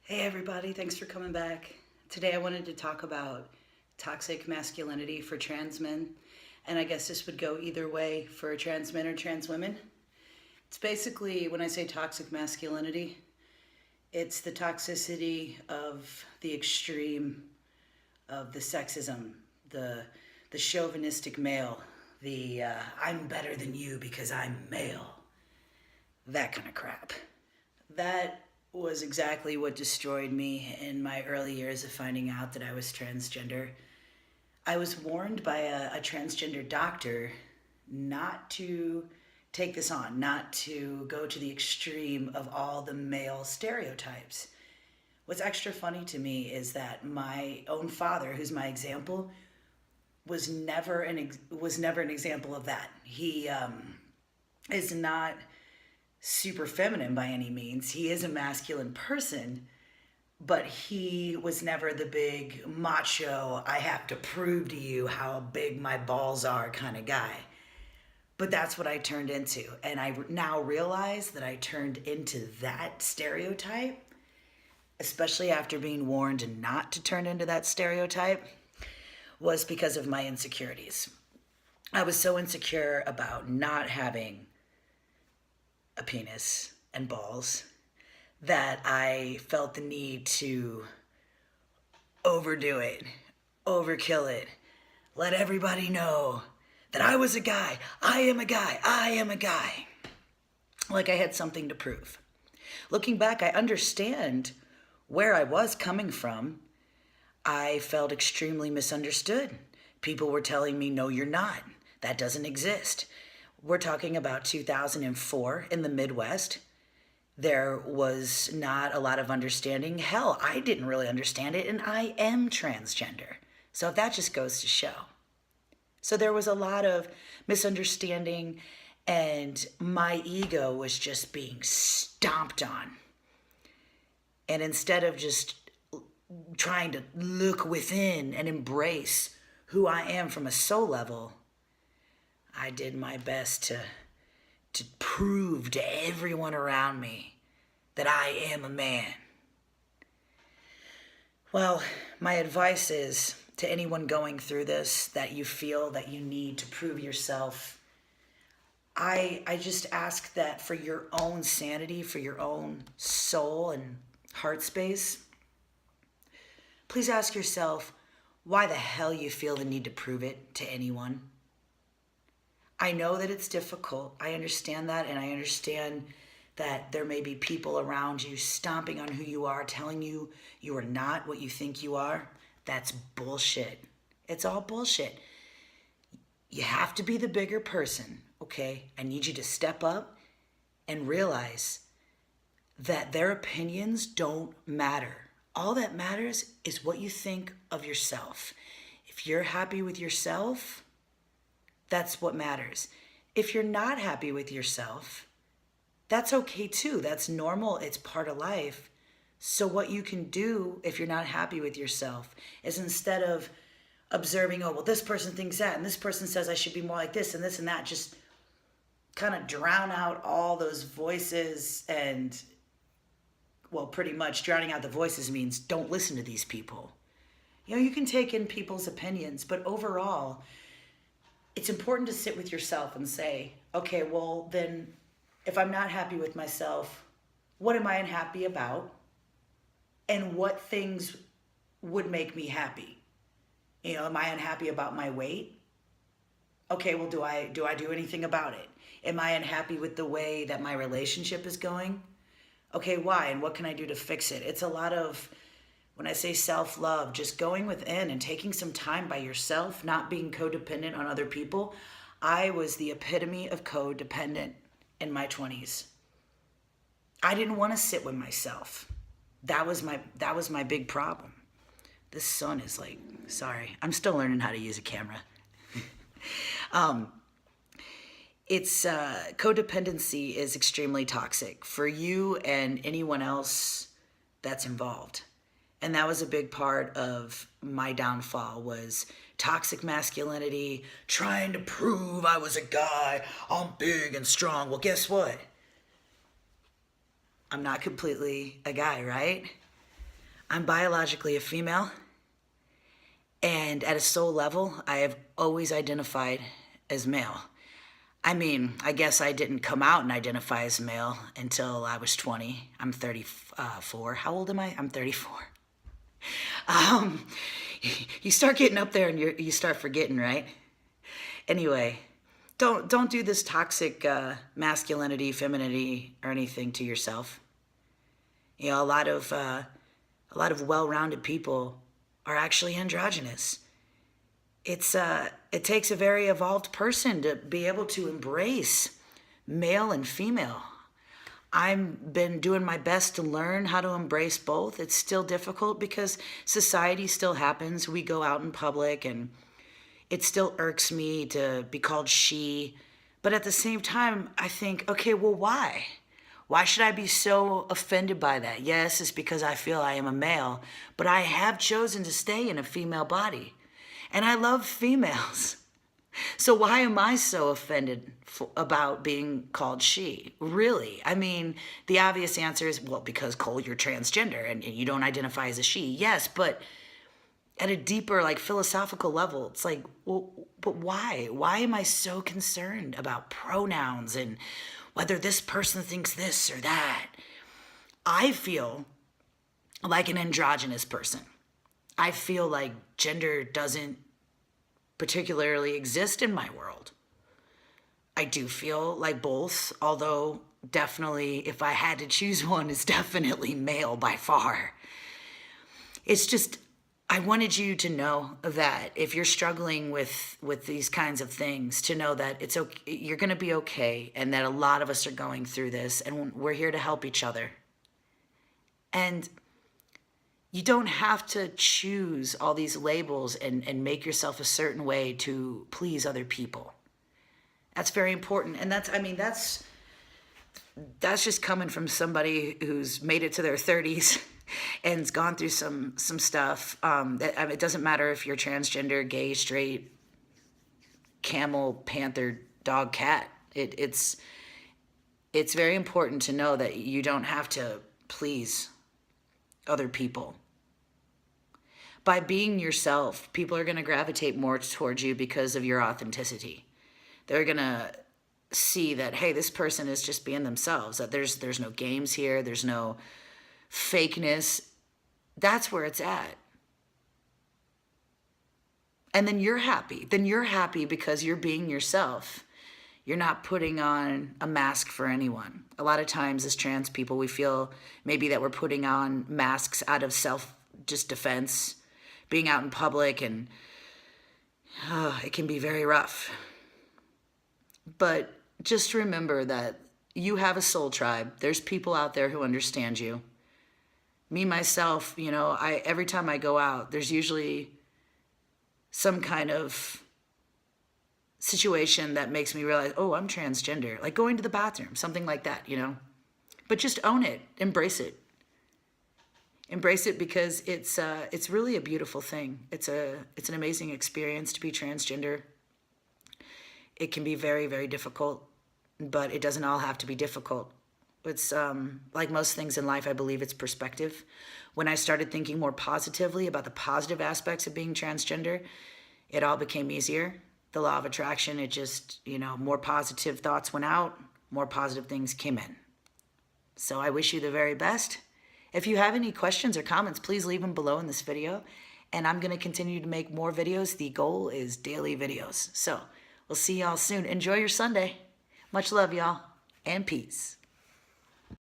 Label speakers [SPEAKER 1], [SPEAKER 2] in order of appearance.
[SPEAKER 1] Hey everybody, thanks for coming back. Today I wanted to talk about toxic masculinity for trans men, and I guess this would go either way for trans men or trans women. It's basically, when I say toxic masculinity, it's the toxicity of the extreme of the sexism, the chauvinistic male, the I'm better than you because I'm male, that kind of crap. That was exactly what destroyed me in my early years of finding out that I was transgender. I was warned by a transgender doctor not to take this on, not to go to the extreme of all the male stereotypes. What's extra funny to me is that my own father, who's my example, was never an example of that. He is not super feminine by any means. He is a masculine person, but he was never the big macho, I have to prove to you how big my balls are kind of guy. But that's what I turned into. And I now realize that I turned into that stereotype, especially after being warned not to turn into that stereotype, was because of my insecurities. I was so insecure about not having a penis and balls that I felt the need to overdo it, overkill it, let everybody know that I was a guy, I am a guy, I am a guy. Like I had something to prove. Looking back, I understand where I was coming from. I felt extremely misunderstood. People were telling me, no, you're not. That doesn't exist. We're talking about 2004 in the Midwest. There was not a lot of understanding. Hell, I didn't really understand it, and I am transgender. So that just goes to show. So there was a lot of misunderstanding, and my ego was just being stomped on. And instead of just trying to look within and embrace who I am from a soul level, I did my best to prove to everyone around me that I am a man. Well, my advice is to anyone going through this, that you feel that you need to prove yourself, I just ask that for your own sanity, for your own soul and heart space, please ask yourself why the hell you feel the need to prove it to anyone. I know that it's difficult. I understand that, and I understand that there may be people around you stomping on who you are, telling you you are not what you think you are. That's bullshit. It's all bullshit. You have to be the bigger person, okay? I need you to step up and realize that their opinions don't matter. All that matters is what you think of yourself. If you're happy with yourself, that's what matters. If you're not happy with yourself, that's okay too. That's normal. It's part of life. So what you can do if you're not happy with yourself is, instead of observing, oh, well, this person thinks that, and this person says I should be more like this and that, just kind of drown out all those voices. And, well, pretty much drowning out the voices means don't listen to these people. You know, you can take in people's opinions, but overall, it's important to sit with yourself and say, okay, well, then if I'm not happy with myself, what am I unhappy about? And what things would make me happy? You know, am I unhappy about my weight? Okay, well, do I do anything about it? Am I unhappy with the way that my relationship is going? Okay, why? And what can I do to fix it? It's a lot of, when I say self-love, just going within and taking some time by yourself, not being codependent on other people. I was the epitome of codependent in my 20s. I didn't want to sit with myself. That was my big problem. This sun is like, sorry, I'm still learning how to use a camera. It's codependency is extremely toxic for you and anyone else that's involved. And that was a big part of my downfall, was toxic masculinity, trying to prove I was a guy, I'm big and strong. Well, guess what? I'm not completely a guy, right? I'm biologically a female, and at a soul level, I have always identified as male. I mean, I guess I didn't come out and identify as male until I was 20. I'm 34. How old am I? I'm 34. You start getting up there and you start forgetting, right? Anyway, don't do this toxic masculinity, femininity, or anything to yourself. You know, a lot of well-rounded people are actually androgynous. It takes a very evolved person to be able to embrace male and female. I've been doing my best to learn how to embrace both. It's still difficult because society still happens. We go out in public and it still irks me to be called she. But at the same time, I think, okay, well, why? Why should I be so offended by that? Yes, it's because I feel I am a male, but I have chosen to stay in a female body. And I love females. So why am I so offended about being called she? Really? I mean, the obvious answer is, well, because Cole, you're transgender and you don't identify as a she. Yes, but at a deeper, like, philosophical level, it's like, well, but why? Why am I so concerned about pronouns and whether this person thinks this or that? I feel like an androgynous person. I feel like gender doesn't particularly exist in my world. I do feel like both, although definitely if I had to choose one, it's definitely male by far. It's just, I wanted you to know that if you're struggling with these kinds of things, to know that it's okay, you're going to be okay, and that a lot of us are going through this, and we're here to help each other. And you don't have to choose all these labels and make yourself a certain way to please other people. That's very important. And that's just coming from somebody who's made it to their 30s and's gone through some stuff. It doesn't matter if you're transgender, gay, straight, camel, panther, dog, cat. It's very important to know that you don't have to please other people. By being yourself, people are going to gravitate more towards you because of your authenticity. They're going to see that, hey, this person is just being themselves, that there's no games here, there's no fakeness. That's where it's at. And then you're happy. Then you're happy because you're being yourself. You're not putting on a mask for anyone. A lot of times as trans people, we feel maybe that we're putting on masks out of just defense, being out in public, and it can be very rough. But just remember that you have a soul tribe. There's people out there who understand you. Me, myself, every time I go out, there's usually some kind of situation that makes me realize, oh, I'm transgender. Like going to the bathroom, something like that, But just own it, embrace it. Embrace it because it's really a beautiful thing. It's an amazing experience to be transgender. It can be very, very difficult, but it doesn't all have to be difficult. It's like most things in life, I believe it's perspective. When I started thinking more positively about the positive aspects of being transgender, it all became easier. The law of attraction, it just, more positive thoughts went out, more positive things came in. So I wish you the very best. If you have any questions or comments, please leave them below in this video. And I'm going to continue to make more videos. The goal is daily videos. So we'll see y'all soon. Enjoy your Sunday. Much love, y'all, and peace.